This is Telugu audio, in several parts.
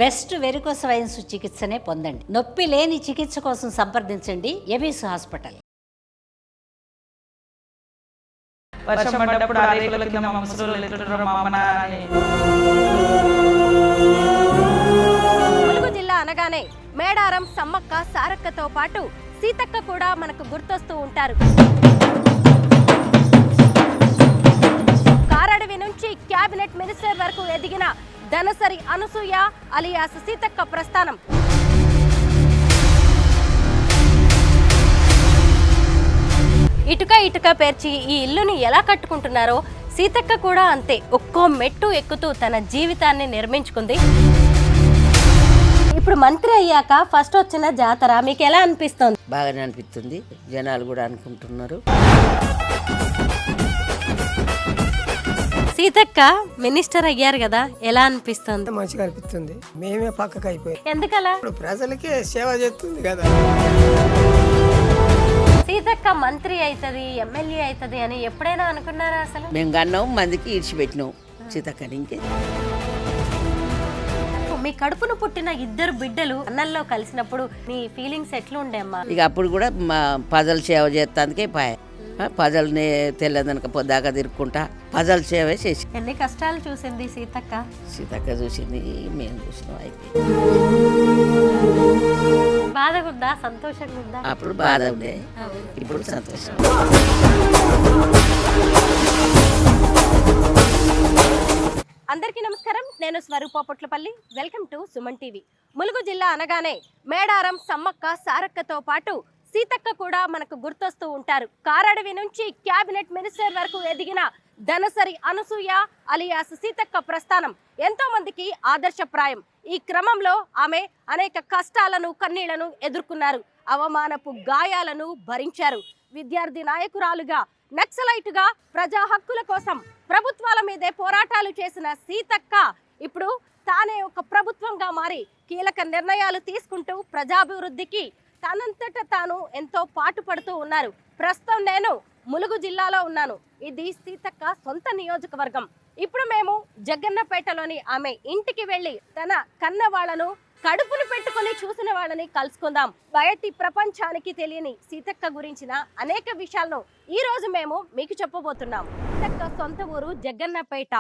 బెస్ట్ వెరికోస్ వెయిన్స్ చికిత్సనే పొందండి. నొప్పి లేని చికిత్స కోసం సంప్రదించండి ఎబిస్ హాస్పిటల్. వర్షం పడ్డప్పుడు ఆ రేకుల కింద మా ముసలోళ్ళు ఎట్లుంటారో మా అమ్మ నాన్న. ములుగు జిల్లా అనగానే మేడారం, సమ్మక్క, సారక్కతో పాటు సీతక్క కూడా మనకు గుర్తొస్తూ ఉంటారు. కారడవి నుంచి క్యాబినెట్ మినిస్టర్ వరకు ఎదిగిన ధనసరి అనసూయ అలియాస్ సీతక్క ప్రస్థానం. ఇటుక పేర్చి ఈ ఇల్లుని ఎలా కట్టుకుంటున్నారో సీతక్క కూడా అంతే ఒక్కో మెట్టు ఎక్కుతూ తన జీవితాన్ని నిర్మించుకుంది. ఇప్పుడు మంత్రి అయ్యాక ఫస్ట్ వచ్చిన జాతర మీకు ఎలా అనిపిస్తుంది? బాగానే అనిపిస్తుంది. జనాలు కూడా అనుకుంటున్నారు. సీతక్క మినిస్టర్ అయ్యారు కదా, ఎలా అనిపిస్తుంది? మంచిగా అనిపిస్తుంది. మేమే పక్కకు అయిపోయి ఎందుకలా? ఇప్పుడు ప్రజలకే సేవ చేస్తుంది కదా. సీతక్క మంత్రి అవుతుంది, ఎమ్మెల్యే అవుతుంది అని ఎప్పుడైనా అనుకున్నారా అసలు? మేము కన్నాం, మందికి ఇడిచిపెట్టినాం సీతక్కని. ఇంకే మీ కడుపును పుట్టిన ఇద్దరు బిడ్డలు అన్నల్లో కలిసినప్పుడు మీ ఫీలింగ్స్ ఎట్లా ఉండే అమ్మా? ఇక అప్పుడు కూడా మా పజల సేవ చేస్తానికే పాయ. పజల్ని తెల్లదనక పొద్దాక తిరుక్కుంటా పజల సేవ చేసి ఎన్ని కష్టాలు చూసింది సీతక్క. సీతక్క చూసింది, మేము చూసినాం. అయితే బాధగా ఉందా, సంతోషంగా ఉందా? అప్పుడు బాధ ఉండే, ఇప్పుడు సంతోషం. అందరికీ నమస్కారం, నేను Swaroopa Potlapalli. Welcome to Suman TV. Mulugu జిల్లా అనగానే మేడారం, సమ్మక్క, సారక్కతో పాటు సీతక్క కూడా మనకు గుర్తొస్తూ ఉంటారు. కారడవి నుంచి క్యాబినెట్ మినిస్టర్ వరకు ఎదిగిన ధనసరి అనసూయ అలియాస్ సీతక్క ప్రస్థానం ఎంతో మందికి ఆదర్శప్రాయం. ఈ క్రమంలో ఆమె అనేక కష్టాలను, కన్నీళ్లను ఎదుర్కొన్నారు. అవమానపు గాయాలను భరించారు. విద్యార్థి నాయకురాలుగా, నక్సలైటుగా ప్రజా హక్కుల కోసం ప్రభుత్వాల మీదే పోరాటాలు చేసిన సీతక్క ఇప్పుడు తానే ఒక ప్రభుత్వంగా మారి కీలక నిర్ణయాలు తీసుకుంటూ ప్రజాభివృద్ధికి తనంతట తాను ఎంతో పాటుపడుతూ ఉన్నారు. ప్రస్తుతం నేను ములుగు జిల్లాలో ఉన్నాను. ఇది సీతక్క సొంత నియోజకవర్గం. ఇప్పుడు మేము జగ్గన్నపేటలోని ఆమె ఇంటికి వెళ్ళి తన కన్న వాళ్ళను, కడుపును పెట్టుకుని చూసిన వాళ్ళని కలుసుకుందాం. బయటి ప్రపంచానికి తెలియని సీతక్క గురించిన అనేక విషయాలను ఈ రోజు మేము మీకు చెప్పబోతున్నాం. సీతక్క సొంత ఊరు జగ్గన్నపేట.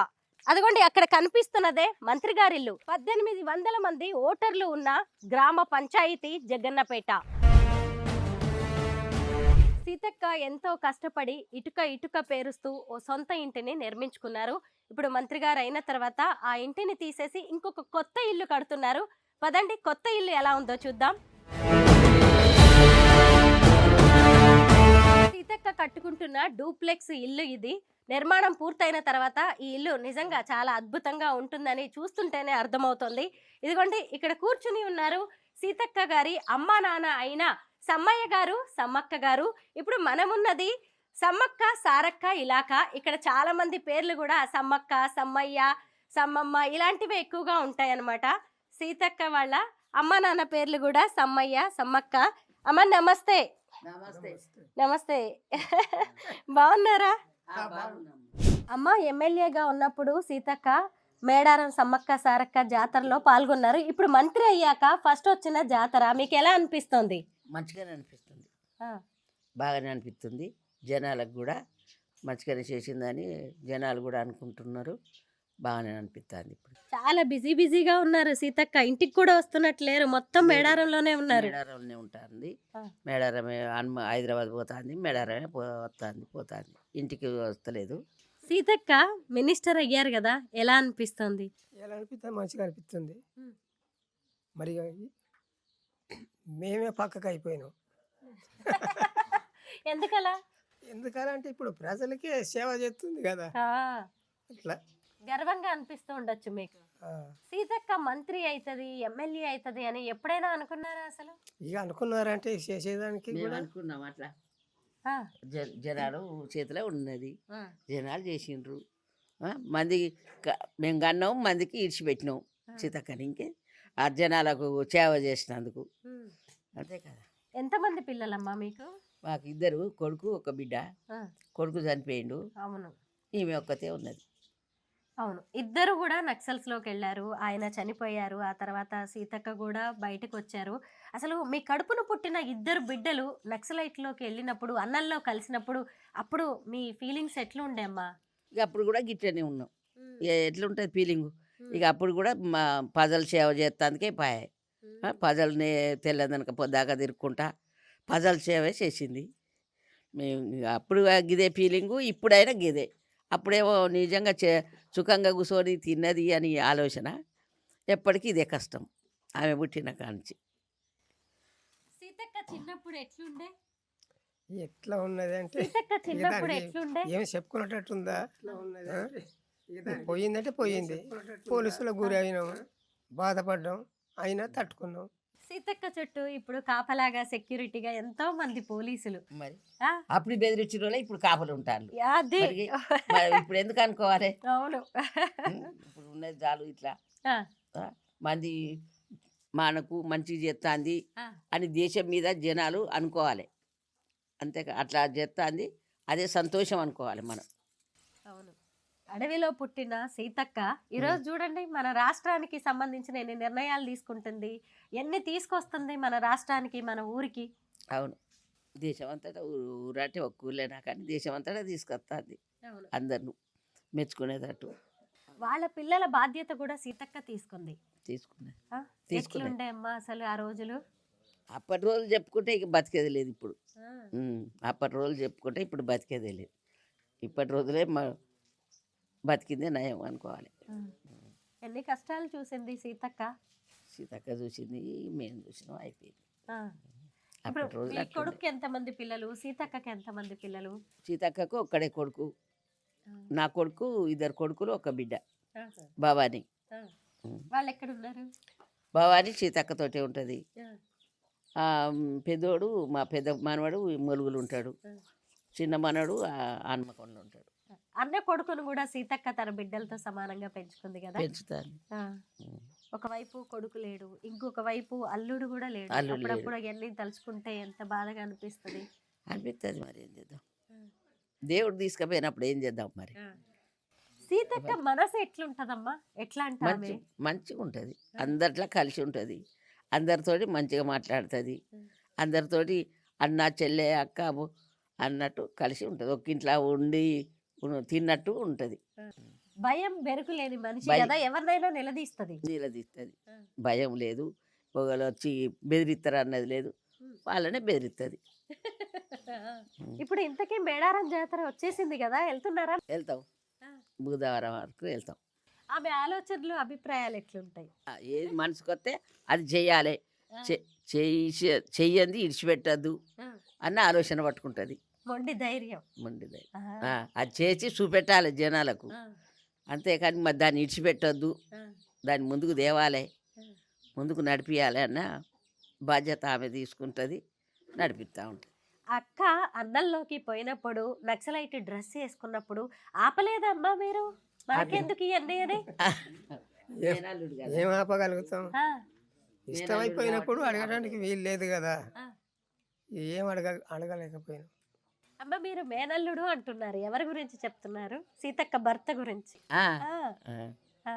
అదిగోండి అక్కడ కనిపిస్తున్నదే మంత్రి గారిల్లు. 1800 మంది ఓటర్లు ఉన్న గ్రామ పంచాయతీ జగ్గన్నపేట. సీతక్క ఎంతో కష్టపడి ఇటుక పేరుస్తూ ఓ సొంత ఇంటిని నిర్మించుకున్నారు. ఇప్పుడు మంత్రి గారు అయిన తర్వాత ఆ ఇంటిని తీసేసి ఇంకొక కొత్త ఇల్లు కడుతున్నారు. పదండి కొత్త ఇల్లు ఎలా ఉందో చూద్దాం. సీతక్క కట్టుకుంటున్న డూప్లెక్స్ ఇల్లు ఇది. నిర్మాణం పూర్తయిన తర్వాత ఈ ఇల్లు నిజంగా చాలా అద్భుతంగా ఉంటుందని చూస్తుంటేనే అర్థమవుతుంది. ఇదిగోండి ఇక్కడ కూర్చుని ఉన్నారు సీతక్క గారి అమ్మా నాన్న అయిన సమ్మయ్య గారు, సమ్మక్క గారు. ఇప్పుడు మనమున్నది సమ్మక్క సారక్క ఇలాకా. ఇక్కడ చాలా మంది పేర్లు కూడా సమ్మక్క, సమ్మయ్య, సమ్మమ్మ ఇలాంటివి ఎక్కువగా ఉంటాయన్నమాట. సీతక్క వాళ్ళ అమ్మా నాన్న పేర్లు కూడా సమ్మయ్య, సమ్మక్క. అమ్మ నమస్తే. నమస్తే. బాగున్నారా? అమ్మ ఎమ్మెల్యేగా ఉన్నప్పుడు సీతక్క మేడారం, సమ్మక్క, సారక్క జాతరలో పాల్గొన్నారు. ఇప్పుడు మంత్రి అయ్యాక ఫస్ట్ వచ్చిన జాతర మీకు ఎలా అనిపిస్తుంది? మంచిగానే అనిపిస్తుంది, బాగానే అనిపిస్తుంది. జనాలకు కూడా మంచిగానే చేసిందని జనాలు కూడా అనుకుంటున్నారు. బాగానే అనిపిస్తుంది. ఇప్పుడు చాలా బిజీగా ఉన్నారు సీతక్క. ఇంటికి కూడా వస్తున్నట్లేరు, మొత్తం మేడారంలోనే ఉన్నారు. మేడారంలోనే ఉంటుంది. మేడారమే హైదరాబాద్ పోతుంది, మేడారమే పోతుంది, ఇంటికి వస్తలేదు. సీతక్క మినిస్టర్ అయ్యారు కదా, ఎలా అనిపిస్తుంది? ఎలా అనిపిస్తుంది? మంచిగా అనిపిస్తుంది. మరి మేమే పక్కకు అయిపోయినాం. ఎందుకలా? ఎందుకంటే ఇప్పుడు ప్రజలకే సేవ చేస్తుంది కదా, అట్లా గర్వంగా అనిపిస్తూ ఉండొచ్చు మీకు. సీతక్క మంత్రి అవుతుంది, ఎమ్మెల్యే అవుతుంది అని ఎప్పుడైనా అనుకున్నారా అసలు? ఇక అనుకున్నారంటే చేసేదానికి కూడా అనుకున్నాం. అట్లా జనాలు చేతిలో ఉన్నది, జనాలు చేసిండ్రు. మంది మేము కన్నాం, మందికి ఇడిచిపెట్టినాం సీతక్కని. ఇంకే ఆ జనాలకు సేవ చేసినందుకు అంతే కదా. ఎంతమంది పిల్లలమ్మా మీకు? మాకు 2 కొడుకు, 1 బిడ్డ. కొడుకు చనిపోయిండు. అవును. ఈమె ఒక్కతే ఉన్నది. అవును, ఇద్దరు కూడా నక్సల్స్ లోకి వెళ్ళారు. ఆయన చనిపోయారు, ఆ తర్వాత సీతక్క కూడా బయటకు వచ్చారు. అసలు మీ కడుపున పుట్టిన ఇద్దరు బిడ్డలు నక్సలైట్ లోకి వెళ్ళినప్పుడు, అన్నంలో కలిసినప్పుడు, అప్పుడు మీ ఫీలింగ్స్ ఎట్లుండే అమ్మా? ఇక అప్పుడు కూడా గిట్టనే ఉన్నాం. ఎట్లుంటుంది ఫీలింగు. ఇక అప్పుడు కూడా మా ప్రజల సేవ చేస్తానికే పాయ ప్రజల్ని తెల్లదనక పొద్దాక తిరుక్కుంటా ప్రజల సేవే చేసింది. మేము ఇక అప్పుడు గిదే ఫీలింగు, ఇప్పుడైనా గిదే. అప్పుడేమో నిజంగా సుఖంగా కూర్చొని తిన్నది అని ఆలోచన. ఎప్పటికీ ఇదే కష్టం ఆమె పుట్టిన కాంచి. సీతక్క చిన్నప్పుడు ఎట్లుండే? ఎట్లా ఉన్నది అంటే సీతక్క ఇక చిన్నప్పుడు దానికి ఎట్లుండే? ఏం చెప్పుకున్నట్టుందా? ఆ? పోయిందంటే పోయింది. పోలీసులకు గురి అయినాం, బాధపడ్డాం, అయినా తట్టుకున్నాం. సీతక్క చుట్టూ ఇప్పుడు కాపలాగా సెక్యూరిటీగా ఎంతో మంది పోలీసులు. మరి ఆ, అప్పుడు బెదిరించిన వాళ్ళే ఇప్పుడు కాపలు ఉంటారు. అది మరి ఇప్పుడు ఎందుకు అనుకోవాలి? అవును. ఇప్పుడు ఉన్నది చాలు ఇట్లా ఆ, మంది మనకు మంచి చేస్తుంది ఆ, అని దేశం మీద జనాలు అనుకోవాలి. అంతేకా అట్లా చేస్తుంది, అదే సంతోషం అనుకోవాలి మనం. అవును. అడవిలో పుట్టిన సీతక్క ఈరోజు చూడండి మన రాష్ట్రానికి సంబంధించిన ఎన్ని నిర్ణయాలు తీసుకుంటుంది, ఎన్ని తీసుకొస్తుంది మన రాష్ట్రానికి, మన ఊరికి. అవును, దేశం అంతటా ఊరంటే ఒక్క ఊళ్ళేనా కానీ దేశం అంతటా తీసుకొస్తుంది అవును. అందరిని మెచ్చుకునేటట్టు. వాళ్ళ పిల్లల బాధ్యత కూడా సీతక్క తీసుకుంది. తీసుకున్నది. ఆ, తీసుకున్నది. ఎట్లుండే అమ్మా అసలు ఆ రోజులు? అప్పటి రోజులు చెప్పుకుంటే ఇక బతికేది లేదు ఇప్పుడు. ఆ, అప్పటి రోజులు చెప్పుకుంటే ఇప్పుడు బతికేదే లేదు. ఇప్పటి రోజులే బతికిందే నయం అనుకోవాలి. ఆ. ఎన్ని కష్టాలు చూసింది సీతక్క. సీతక్క చూసింది, మేము చూసినాం, అయిపోయింది. ఆ. ఇప్పుడు అప్పటి రోజులు మీ అట్లుండే. కొడుకు ఎంతమంది పిల్లలు, సీతక్కకి ఎంతమంది పిల్లలు? సీతక్కకు ఒక్కడే కొడుకు, ఆ. నా కొడుకు ఇద్దరు కొడుకులు ఒక బిడ్డ ఆహా. భవాని. ఆ. వాళ్ళు ఎక్కడ ఉన్నారు? భవాని సీతక్కతోటే ఉంటుంది. ఆ. పెద్దోడు మా పెద్ద మనవాడు మొలుగులు ఉంటాడు, చిన్న మనవాడు ఆన్మకొండలో ఉంటాడు. అన్న కొడుకును కూడా సీతక్క తన బిడ్డలతో సమానంగా పెంచుకుంది కదా. పెంచుతాను. ఆ. ఒకవైపు కొడుకు లేడు, ఇంకొక వైపు అల్లుడు కూడా లేడు. అల్లుడు లేడు. అప్పుడప్పుడు అవన్నీ తలుచుకుంటే ఎంత బాధగా అనిపిస్తుంది. అనిపిస్తుంది, మరి ఏం చేద్దాం. దేవుడు తీసుకుపోయినప్పుడు ఏం చేద్దాం మరి. సీతక్క మనసు ఎట్లుంటదమ్మా? ఎట్లా అంటే ఆమె మంచిగా ఉంటుంది, అందరిలో కలిసి ఉంటుంది, అందరితోటి మంచిగా మాట్లాడుతుంది, అందరితోటి అన్న చెల్లె అక్క అన్నట్టు కలిసి ఉంటుంది, ఒక ఇంట్లో ఉండి తిన్నట్టు ఉంటుంది. భయం బెరుకు లేని మనిషి భయం. కదా, ఎవరినైనా నిలదీస్తుంది. నిలదీస్తుంది, భయం లేదు, ఒకళ్ళు వచ్చి బెదిరిస్తారు అన్నది లేదు, వాళ్ళనే బెదిరిస్తుంది. ఇప్పుడు ఇంతకీ మేడారం జాతర వచ్చేసింది కదా, వెళ్తున్నారా? వెళ్తాం, బుధవారం వరకు వెళ్తాం. ఆమె ఆలోచనలు అభిప్రాయాలు ఎట్లుంటాయి? ఏది మనసుకు వస్తే అది చెయ్యాలి, చెయ్యంది ఇడిచిపెట్టద్దు అన్న ఆలోచన పట్టుకుంటుంది. మొండి ధైర్యం. మండిది ఆహా. అది చేసి చూపెట్టాలి జనాలకు, ఆ. అంతేకాని మరి దాన్ని ఇడిచిపెట్టొద్దు, ఆ. దాన్ని ముందుకు తేవాలి, ముందుకు నడిపించాలి అన్న బాధ్యత ఆమె తీసుకుంటుంది, నడిపిస్తూ ఉంటుంది. అక్క అన్నంలోకి పోయినప్పుడు నక్సలైట్ డ్రెస్ వేసుకున్నప్పుడు ఆపలేదమ్మా మీరు? మనకెందుకు ఇవన్నీ అని? మేనల్లుడు కదా. ఏం ఆపగలుగుతాం? ఆ, ఇష్టమైపోయినప్పుడు అడగడానికి వీలు లేదు కదా, ఆ. ఏం అడగలేకపోయినా. అమ్మ మీరు మేనల్లుడు అంటున్నారు, ఎవరి గురించి చెప్తున్నారు? సీతక్క భర్త గురించి. ఆ, ఆ, ఆ. ఆ.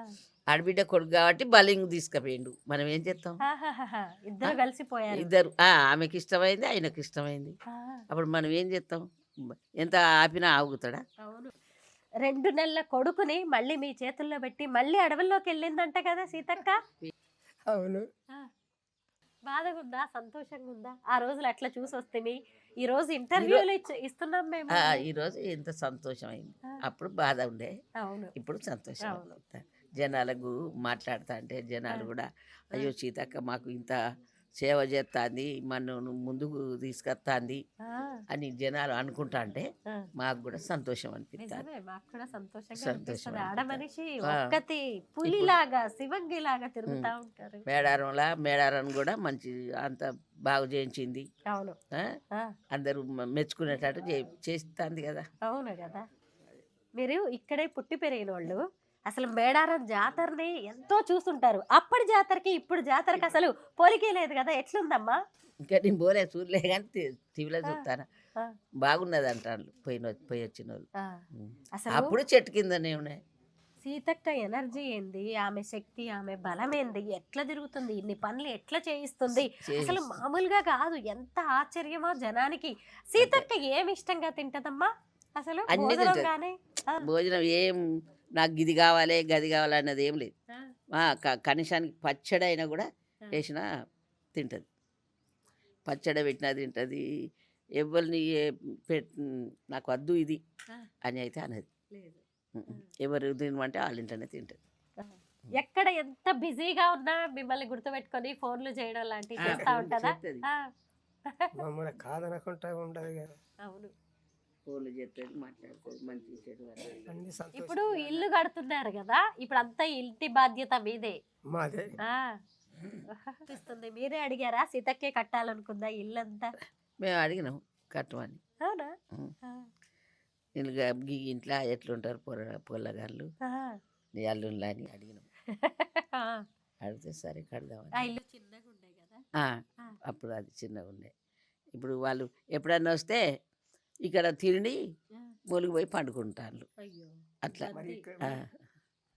ఆడబిడ్డ కొడుకు కాబట్టి బలింగ్ తీసుకుపోయిండు, మనం ఏం చేస్తాం. ఆహాహాహా. ఇద్దరు కలిసిపోయారు. ఇద్దరు ఆయనకి ఇష్టమైంది, ఆయనకి ఇష్టమైంది, ఆ, అప్పుడు మనం ఏం చేస్తాం. ఎంత ఆపినా ఆగుతాడా? అవును. 2 నెలల కొడుకుని మళ్ళీ మీ చేతుల్లో పెట్టి మళ్ళీ అడవుల్లోకి వెళ్ళిందంట కదా సీతక్క. అవును. ఆ. బాధగా ఉందా, సంతోషంగా ఉందా? ఆ రోజులు అట్లా చూసి వస్తే ఈ రోజు ఇంటర్వ్యూలు ఇస్తున్నాం మేము. ఈరోజు ఎంత సంతోషం అయింది. అప్పుడు బాధ ఉండే, అవును. ఇప్పుడు సంతోషం. అవును. జనాలకు మాట్లాడుతా అంటే జనాలు కూడా అయ్యో సీతక్క మాకు ఇంత సేవ చేస్తుంది, మనను ముందుకు తీసుకొస్తుంది ఆ, అని జనాలు అనుకుంటా అంటే ఆ. మాకు కూడా సంతోషం అనిపిస్తుంది. నిజమే, మాకు కూడా సంతోషంగా సంతోషం అనిపిస్తుంది. అనిపిస్తుంది. ఆడ మనిషి ఆ. ఒక్కతి పులిలాగా శివంగిలాగా తిరుగుతా ఉంటారు. మేడారం కూడా మంచి అంత బాగు చేయించింది. అవును. ఆ? ఆ, అందరూ మెచ్చుకునేటట్టు చేస్తుంది కదా. అవును కదా. మీరు ఇక్కడే పుట్టి పెరిగిన వాళ్ళు అసలు మేడారం జాతరని ఎంతో చూస్తుంటారు. అప్పటి జాతరకి ఇప్పుడు జాతరకి అసలు పోలికే లేదు కదా, ఎట్లుందమ్మా? ఇంకా నేను పోలే చూడలే కానీ టీవీలో చూస్తాను, ఆ, బాగున్నది అంటారు పోయి వచ్చిన వాళ్ళు. ఆ. అసలు అప్పుడు చెట్టు కిందనే ఉన్నాయి. సీతక్క ఎనర్జీ ఏంది, ఆమె శక్తి, ఆమె బలం ఏంది, ఎట్లా తిరుగుతుంది, ఇన్ని పనులు ఎట్లా చేయిస్తుంది, అసలు మామూలుగా కాదు. ఎంత ఆశ్చర్యమో జనానికి. సీతక్క ఏమి ఇష్టంగా తింటదమ్మా అసలు అన్ని భోజనం తింటది. గానీ? భోజనం ఏం నాకు గిది కావాలి గది కావాలి అన్నది ఏం లేదు. కనీసానికి పచ్చడి అయినా కూడా వేసినా తింటుంది. పచ్చడి పెట్టినా తింటుంది. ఎవరిని నాకు వద్దు ఇది అని అయితే అన్నది. ఎవరు తినమంటే వాళ్ళ ఇంట్లోనే తింటుంది. ఎక్కడ ఎంత బిజీగా ఉన్నా మిమ్మల్ని గుర్తుపెట్టుకొని ఫోన్లు చేయడం లాంటివి చేస్తా ఉంటుందా? చేస్తుంది. మమ్మల్ని కాదనకుండా ఉండదు కదా. అవును. ఫోన్లు చేస్తుంది, మాట్లాడుతుంది, మంచి చెడు అన్ని సంతోషం. ఇప్పుడు ఇల్లు కడుతున్నారు కదా, ఇప్పుడు అంతా ఇంటి బాధ్యత మీదే. మాదే. అనిపిస్తుంది. మీరే అడిగారా సీతక్కే కట్టాలనుకుందా ఇల్లంతా? మేము అడిగినాం కట్టమని. అవునా? ఇంట్లో ఎట్లుంటారు పొల్లగాళ్ళు నీ అల్లుళ్ళ అని అడిగినాం. అడిగితే సరే కడదామని. ఆ ఇల్లు చిన్నగా ఉండే కదా. అప్పుడు అది చిన్నగా ఉండే. ఇప్పుడు వాళ్ళు ఎప్పుడన్నా వస్తే ఇక్కడ తిండి మొలుగు పోయి పండుకుంటారు అట్లా. మరి ఇక్కడ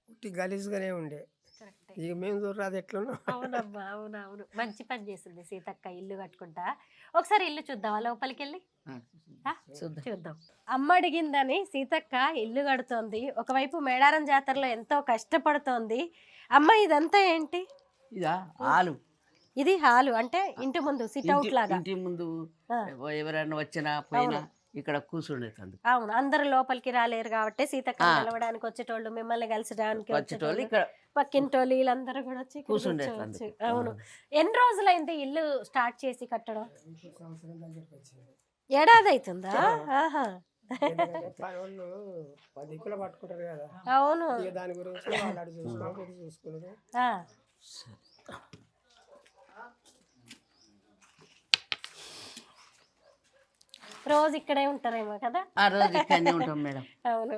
పుట్టి గలీజ్గానే ఉండే. ఇక మేము చూడరాదు ఎట్లున్నాం. అవునమ్మా, అవునవును. మంచి పని చేసింది సీతక్క ఇల్లు కట్టుకుంటా. ఒకసారి ఇల్లు చూద్దాం లోపలికి వెళ్ళి. చూద్దాం. అమ్మ అడిగిందని సీతక్క ఇల్లు కడుతోంది. ఒకవైపు మేడారం జాతరలో ఎంతో కష్టపడుతోంది. అమ్మ ఇదంతా ఏంటి? ఇదా హాలు. ఇది హాలు అంటే ఇంటి ముందు సిట్ అవుట్ లాగా. ఇంటి ముందు ఎవరైనా వచ్చినా పోయినా ఇక్కడ కూర్చుండేది. అవును, అందరు లోపలికి రాలేరు కాబట్టి సీతక్క నిలవడానికి వచ్చేటోళ్ళు, మిమ్మల్ని కలిసడానికి వచ్చేటోళ్ళు, ఇక్కడ పక్కింటోళ్ళు వీళ్ళందరూ కూడా వచ్చి కూర్చుండేది. అవును. ఎన్ని రోజులైంది ఇల్లు స్టార్ట్ చేసి కట్టడం? ఏడాది అవుతుందా? ఆహా. వాళ్ళు 10 కిలో పట్టుకుంటారు కదా. అవును. ఇక దాని గురించి వాళ్ళు అడిగి చూసుకున్నారు. రోజు ఇక్కడే ఉంటారేమో కదా. ఆ రోజు ఇక్కడనే ఉంటాం మేడం. అవును.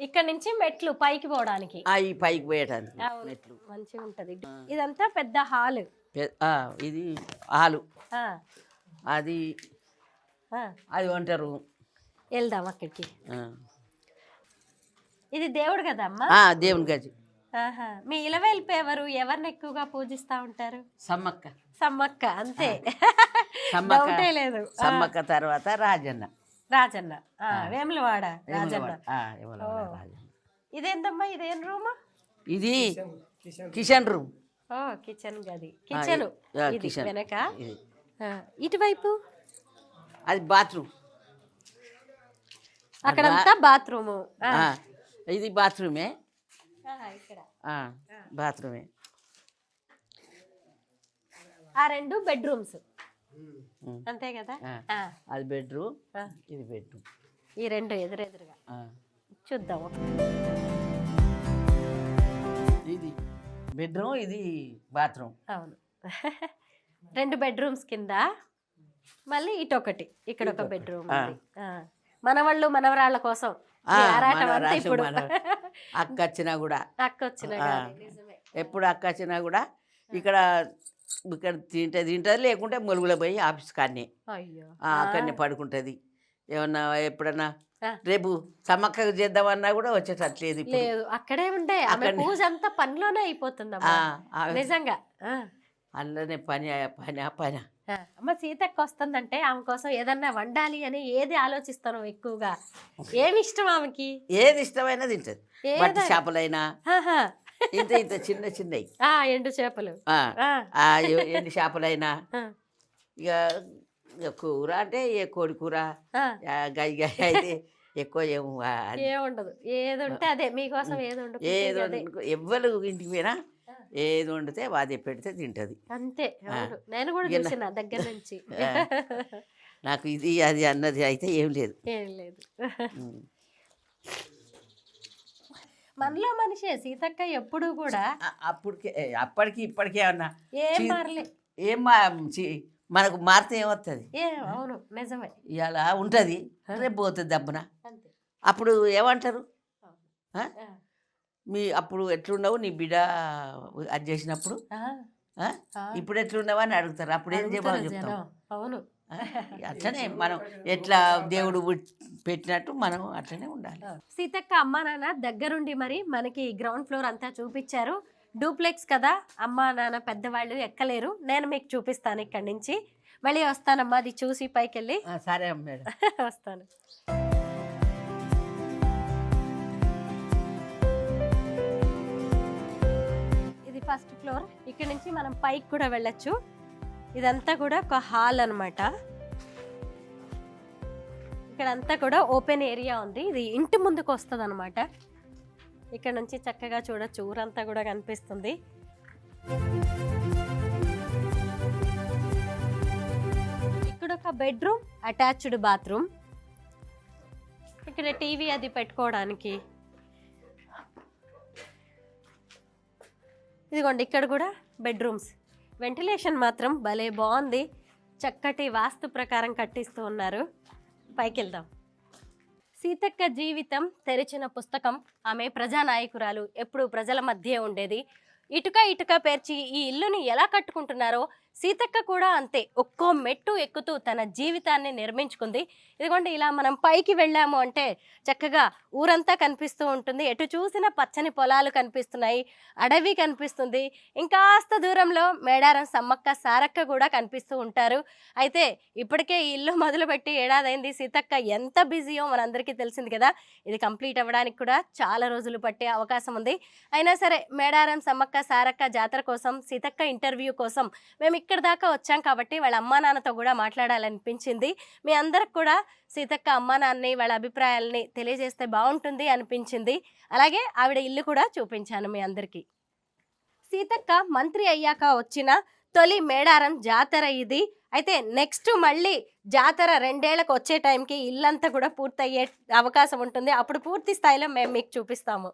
ఇక్కడ నుంచి మెట్లు పైకి పోవడానికి, ఈ పైకి పోయటానికి మెట్లు మంచిగా ఉంటది. ఇదంతా పెద్ద హాల్. ఇది హాలు. అది అది అంటారు. వెళ్దాం అక్కడికి. ఇది దేవుడు కదా అమ్మా? దేవుని గది. మీ ఇలవేల్పు ఎవరు? ఎవరిని ఎక్కువగా పూజిస్తా ఉంటారు? సమ్మక్క. సమ్మక్క అంతే. సమ్మక్క లేదు. సమ్మక్క తర్వాత రాజన్న. రాజన్న వేములవాడ రాజన్న. రాజన్న. ఇదేందమ్మా? ఇదేం రూమ్? ఇది కిచెన్ రూమ్. కిచెన్ గది. కిచెన్ ఇది వెనక. ఇటువైపు అది బాత్రూమ్. అక్కడంతా బాత్రూమ్. ఇది బాత్రూమే. ఇక్కడ బాత్రూమే. ఆ రెండు బెడ్రూమ్స్ అంతే కదా. అది బెడ్రూమ్, ఇది బెడ్రూమ్. ఈ రెండు ఎదురెదురుగా చూద్దాం. ఇది బెడ్రూమ్, ఇది బాత్రూమ్. అవును. 2 బెడ్రూమ్స్ కింద మళ్ళీ ఇటొకటి, ఇక్కడ ఒక బెడ్రూమ్. మనవాళ్ళు మనవరాళ్ళ కోసం ఇప్పుడు అక్క వచ్చినా కూడా ఎప్పుడు అక్క వచ్చినా కూడా ఇక్కడ తింటది లేకుంటే మొలుగులో పోయి ఆఫీస్ కాడనే అక్కడనే పడుకుంటది. ఏమన్నా ఎప్పుడన్నా రేపు సమ్మక్క చేద్దామన్నా కూడా వచ్చేటట్లేదు. లేదు, అక్కడే ఉండే పూజ అంతా పనిలోనే అయిపోతుంది నిజంగా. అందులోనే పని పని పని. అమ్మ సీతక్క వస్తుందంటే ఆమె కోసం ఏదన్నా వండాలి అని ఏది ఆలోచిస్తాను ఎక్కువగా? ఏమి ఇష్టం ఆమెకి? ఏది ఇష్టమైనా తింటది. బట్టి చేపలైనా ఇంత ఇంత చిన్న చిన్నవి, ఎండు చేపలు, ఎండు చేపలైనా, ఇక కూర అంటే కోడి కూర, గై గై అయితే ఎక్కువ ఏముండదు. ఏది ఉంటే అదే మీకోసం ఏది ఎవ్వరు ఇంటికి పోయినా ఏది వండితే అదే పెడితే తింటది అంతే. నేను కూడా చూసిన దగ్గర నుంచి. నాకు ఇది అది అన్నది అయితే ఏం లేదు. మనలో మనిషే సీతక్క ఎప్పుడు కూడా. అప్పటికి ఇప్పటికే అన్నా ఏం మనకు మారితే ఏమవుతుంది? అవును నిజమే. ఇలా ఉంటుంది, రేపు పోతుంది దబ్బున. అప్పుడు ఏమంటారు? అప్పుడు ఎట్లున్నావు నీ బిడ్డ అది చేసినప్పుడు, ఇప్పుడు ఎట్లున్నావు అని అడుగుతారు. అప్పుడు ఏం జవాబు చెప్తాం? అవును. అట్లనే మనం ఎట్లా దేవుడు పెట్టినట్టు మనం అట్లనే ఉండాలి. సీతక్క అమ్మా నాన్న దగ్గరుండి మరి మనకి గ్రౌండ్ ఫ్లోర్ అంతా చూపించారు. డూప్లెక్స్ కదా, అమ్మా నాన్న పెద్దవాళ్ళు ఎక్కలేరు. నేను మీకు చూపిస్తాను ఇక్కడి నుంచి. మళ్ళీ వస్తానమ్మా అది చూసి పైకి వెళ్ళి. సరే మేడం. వస్తాను. ఇది ఫస్ట్ ఫ్లోర్. ఇక్కడ నుంచి మనం పైకి కూడా వెళ్ళొచ్చు. ఇదంతా కూడా ఒక హాల్ అన్నమాట. ఇక్కడంతా కూడా ఓపెన్ ఏరియా ఉంది. ఇది ఇంటి ముందుకు వస్తుంది అనమాట. ఇక్కడ నుంచి చక్కగా చూడొచ్చు, ఊరంతా కూడా కనిపిస్తుంది. ఇక్కడ ఒక బెడ్రూమ్, అటాచ్డ్ బాత్రూమ్. ఇక్కడ టీవీ అది పెట్టుకోవడానికి. ఇదిగోండి ఇక్కడ కూడా బెడ్రూమ్స్. వెంటిలేషన్ మాత్రం భలే బాగుంది. చక్కటి వాస్తు ప్రకారం కట్టిస్తూ ఉన్నారు. పైకి వెళ్దాం. సీతక్క జీవితం తెరిచిన పుస్తకం. ఆమె ప్రజానాయకురాలు, ఎప్పుడు ప్రజల మధ్య ఉండేది. ఇటుక పేర్చి ఈ ఇల్లుని ఎలా కట్టుకుంటున్నారో సీతక్క కూడా అంతే ఒక్కో మెట్టు ఎక్కుతూ తన జీవితాన్ని నిర్మించుకుంది. ఇదిగోండి ఇలా మనం పైకి వెళ్ళాము అంటే చక్కగా ఊరంతా కనిపిస్తూ ఉంటుంది. ఎటు చూసిన పచ్చని పొలాలు కనిపిస్తున్నాయి, అడవి కనిపిస్తుంది. ఇంకాస్త దూరంలో మేడారం సమ్మక్క సారక్క కూడా కనిపిస్తూ ఉంటారు. అయితే ఇప్పటికే ఈ ఇల్లు మొదలుపెట్టి ఏడాదైంది. సీతక్క ఎంత బిజీయో మనందరికీ తెలిసింది కదా. ఇది కంప్లీట్ అవ్వడానికి కూడా చాలా రోజులు పట్టే అవకాశం ఉంది. అయినా సరే మేడారం సమ్మక్క సారక్క జాతర కోసం, సీతక్క ఇంటర్వ్యూ కోసం మేము ఇక్కడ దాకా వచ్చాం కాబట్టి వాళ్ళ అమ్మా నాన్నతో కూడా మాట్లాడాలనిపించింది. మీ అందరికి కూడా సీతక్క అమ్మా నాన్నని వాళ్ళ అభిప్రాయాలని తెలియజేస్తే బాగుంటుంది అనిపించింది. అలాగే ఆవిడ ఇల్లు కూడా చూపించాను మీ అందరికీ. సీతక్క మంత్రి అయ్యాక వచ్చిన తొలి మేడారం జాతర ఇది. అయితే నెక్స్ట్ మళ్ళీ జాతర 2 ఏళ్లకు వచ్చే టైంకి ఇల్లంతా కూడా పూర్తయ్యే అవకాశం ఉంటుంది. అప్పుడు పూర్తి స్థాయిలో మేము మీకు చూపిస్తాము.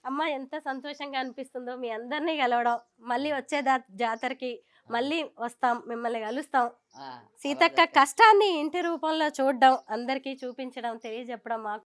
అమ్మ ఎంత సంతోషంగా అనిపిస్తుందో మీ అందరినీ కలవడం. మళ్ళీ వచ్చే జాతరకి మళ్ళీ వస్తాం, మిమ్మల్ని కలుస్తాం. సీతక్క కష్టాన్ని ఇంటి రూపంలో చూడడం, అందరికీ చూపించడం, తెలియజెప్పడం మాకు